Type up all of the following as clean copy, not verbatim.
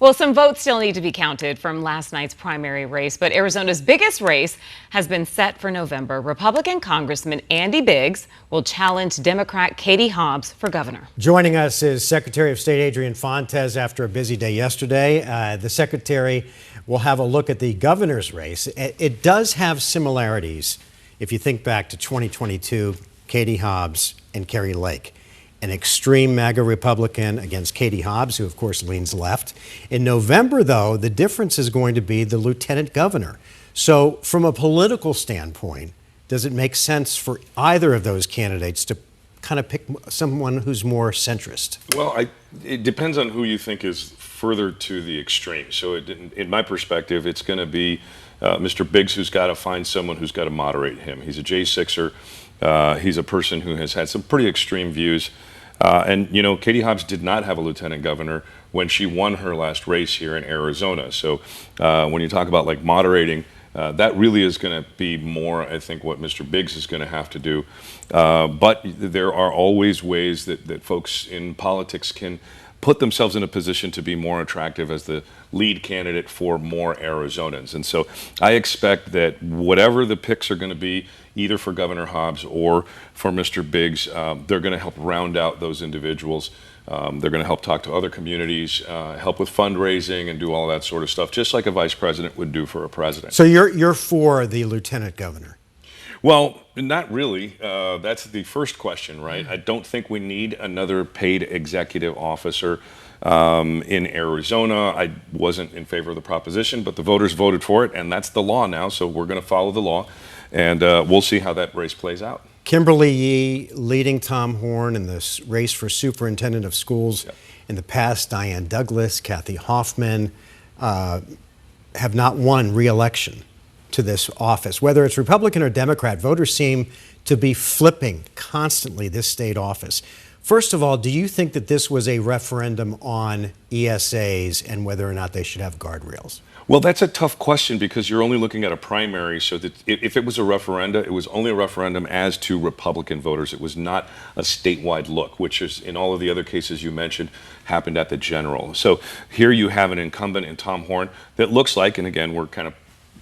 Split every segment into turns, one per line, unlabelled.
Well, some votes still need to be counted from last night's primary race, but Arizona's biggest race has been set for November. Republican Congressman Andy Biggs will challenge Democrat Katie Hobbs for governor.
Joining us is Secretary of State Adrian Fontes after a busy day yesterday. The Secretary will have a look at the governor's race. It does have similarities if you think back to 2022, Katie Hobbs and Kari Lake. An extreme MAGA Republican against Katie Hobbs, who of course leans left. In November, though, the difference is going to be the lieutenant governor. So from a political standpoint, does it make sense for either of those candidates to kind of pick someone who's more centrist?
Well, it depends on who you think is further to the extreme. So in my perspective, it's going to be Mr. Biggs, who's got to find someone who's got to moderate him. He's a J6er. He's a person who has had some pretty extreme views. And, you know, Katie Hobbs did not have a lieutenant governor when she won her last race here in Arizona. So when you talk about like moderating, that really is going to be more, I think, what Mr. Biggs is going to have to do. But there are always ways that folks in politics can put themselves in a position to be more attractive as the lead candidate for more Arizonans. And so I expect that whatever the picks are going to be, either for Governor Hobbs or for Mr. Biggs, they're going to help round out those individuals. They're going to help talk to other communities, help with fundraising and do all that sort of stuff, just like a vice president would do for a president.
So you're for the lieutenant governor?
Well, not really. That's the first question, right? I don't think we need another paid executive officer in Arizona. I wasn't in favor of the proposition, but the voters voted for it, and that's the law now, so we're going to follow the law, and we'll see how that race plays out.
Kimberly Yee leading Tom Horn in this race for superintendent of schools. Yep. In the past, Diane Douglas, Kathy Hoffman have not won re-election to this office. Whether it's Republican or Democrat, voters seem to be flipping constantly this state office. First of all, do you think that this was a referendum on ESAs and whether or not they should have guardrails?
Well, that's a tough question because you're only looking at a primary. So that if it was a referenda, it was only a referendum as to Republican voters. It was not a statewide look, which is in all of the other cases you mentioned happened at the general. So here you have an incumbent in Tom Horn that looks like, and again, we're kind of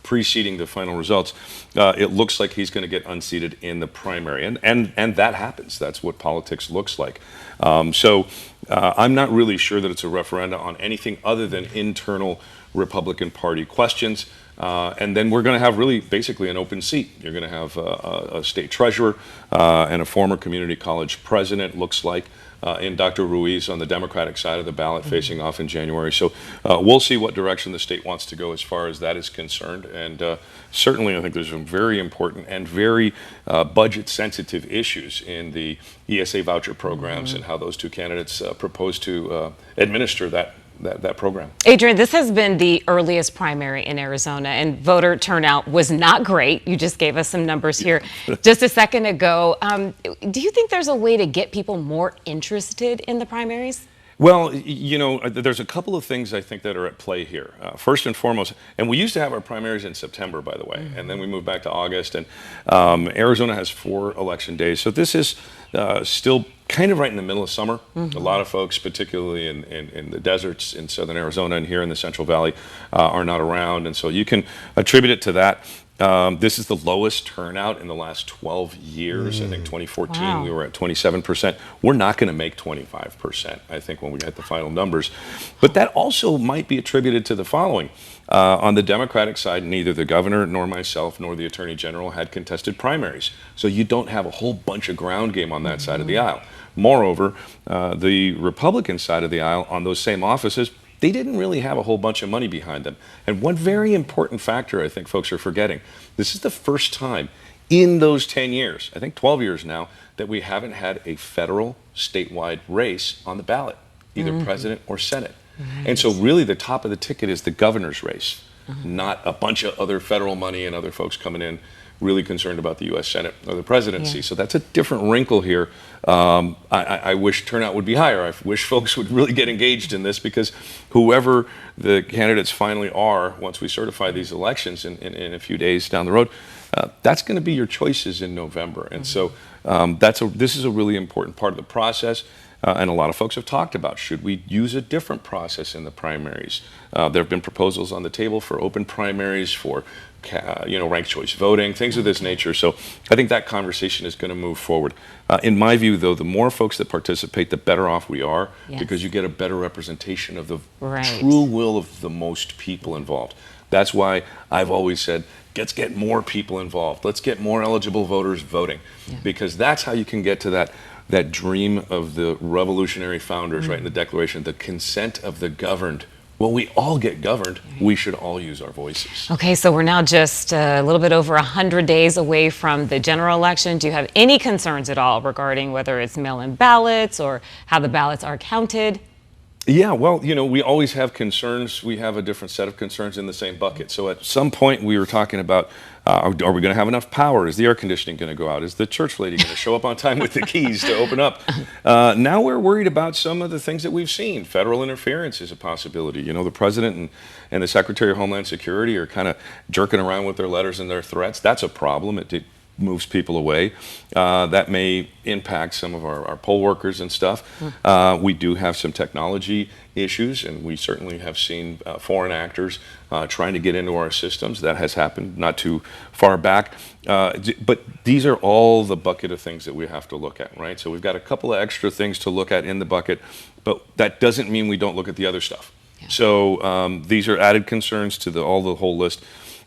preceding the final results, it looks like he's going to get unseated in the primary. And that happens. That's what politics looks like. So I'm not really sure that it's a referenda on anything other than internal Republican Party questions. And then we're going to have really basically an open seat. You're going to have a state treasurer and a former community college president, looks like, in Dr. Ruiz on the Democratic side of the ballot facing off in January. So we'll see what direction the state wants to go as far as that is concerned. And certainly I think there's some very important and very budget-sensitive issues in the ESA voucher programs and how those two candidates propose to administer that program.
Adrian, this has been the earliest primary in Arizona, and voter turnout was not great. You just gave us some numbers here just a second ago. Do you think there's a way to get people more interested in the primaries?
Well, you know, there's a couple of things I think that are at play here. First and foremost, and we used to have our primaries in September, by the way, and then we moved back to August, and Arizona has 4 election days. So this is still kind of right in the middle of summer. A lot of folks, particularly in the deserts in southern Arizona and here in the Central Valley, are not around, and so you can attribute it to that. This is the lowest turnout in the last 12 years. I think 2014 we were at 27%. We're not going to make 25%, I think, when we get the final numbers. But that also might be attributed to the following. On the Democratic side, neither the governor nor myself nor the attorney general had contested primaries. So you don't have a whole bunch of ground game on that side of the aisle. Moreover, the Republican side of the aisle on those same offices, they didn't really have a whole bunch of money behind them. And one very important factor I think folks are forgetting, this is the first time in those 10 years, I think 12 years now, that we haven't had a federal statewide race on the ballot, either president or Senate. And so really the top of the ticket is the governor's race, not a bunch of other federal money and other folks coming in really concerned about the U.S. Senate or the presidency. So that's a different wrinkle here. I wish turnout would be higher. I wish folks would really get engaged in this because whoever the candidates finally are, once we certify these elections in a few days down the road, that's going to be your choices in November. And so this is a really important part of the process. and a lot of folks have talked about, should we use a different process in the primaries? There have been proposals on the table for open primaries, for ranked choice voting, things of this nature. So I think that conversation is going to move forward. In my view, though, the more folks that participate, the better off we are, because you get a better representation of the true will of the most people involved. That's why I've always said, let's get more people involved. Let's get more eligible voters voting, because that's how you can get to that dream of the revolutionary founders, right, in the Declaration, the consent of the governed. Well, we all get governed. We should all use our voices.
Okay, so we're now just a little bit over 100 days away from the general election. Do you have any concerns at all regarding whether it's mail-in ballots or how the ballots are counted?
Yeah, well, we always have concerns. We have a different set of concerns in the same bucket. So at some point we were talking about, are we going to have enough power? Is the air conditioning going to go out? Is the church lady going to show up on time with the keys to open up? Now we're worried about some of the things that we've seen. Federal interference is a possibility. The president and the Secretary of Homeland Security are kind of jerking around with their letters and their threats. That's a problem. It moves people away. That may impact some of our poll workers and stuff. We do have some technology issues, and we certainly have seen foreign actors trying to get into our systems. That has happened not too far back. But these are all the bucket of things that we have to look at, right? So we've got a couple of extra things to look at in the bucket, but that doesn't mean we don't look at the other stuff. So these are added concerns to the whole list.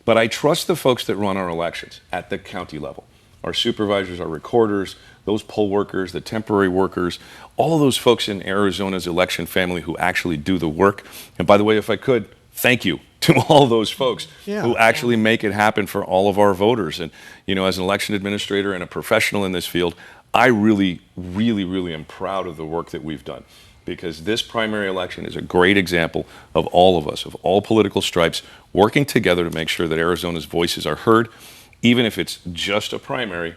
But I trust the folks that run our elections at the county level, our supervisors, our recorders, those poll workers, the temporary workers, all of those folks in Arizona's election family who actually do the work. And by the way, if I could, thank you to all those folks who actually make it happen for all of our voters. And, as an election administrator and a professional in this field, I really, really, really am proud of the work that we've done, because this primary election is a great example of all of us, of all political stripes, working together to make sure that Arizona's voices are heard, even if it's just a primary.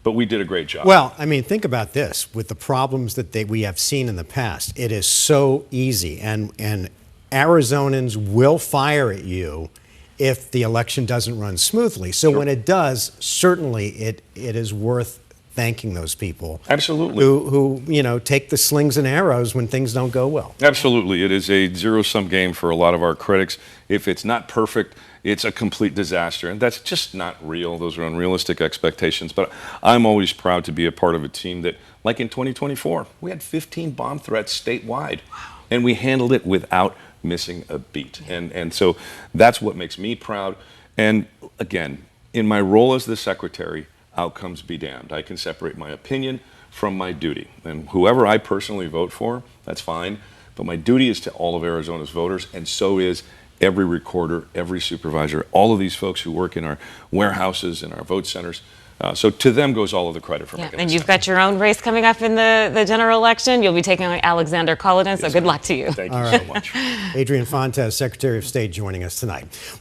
But we did a great job.
Well, I mean, think about this. With the problems that we have seen in the past, it is so easy. And Arizonans will fire at you if the election doesn't run smoothly. So when it does, certainly it is worth thanking those people.
Absolutely.
Who take the slings and arrows when things don't go well.
Absolutely. It is a zero-sum game for a lot of our critics. If it's not perfect, it's a complete disaster. And that's just not real. Those are unrealistic expectations. But I'm always proud to be a part of a team that, like in 2024, we had 15 bomb threats statewide. And we handled it without missing a beat. And so that's what makes me proud. And again, in my role as the secretary, outcomes be damned. I can separate my opinion from my duty. And whoever I personally vote for, that's fine. But my duty is to all of Arizona's voters, and so is every recorder, every supervisor, all of these folks who work in our warehouses and our vote centers. So to them goes all of the credit for making this
And you've
happen.
got your own race coming up in the general election. You'll be taking on Alexander Culloden, so good luck to you.
Thank you so much.
Adrian Fontes, Secretary of State, joining us tonight. Well,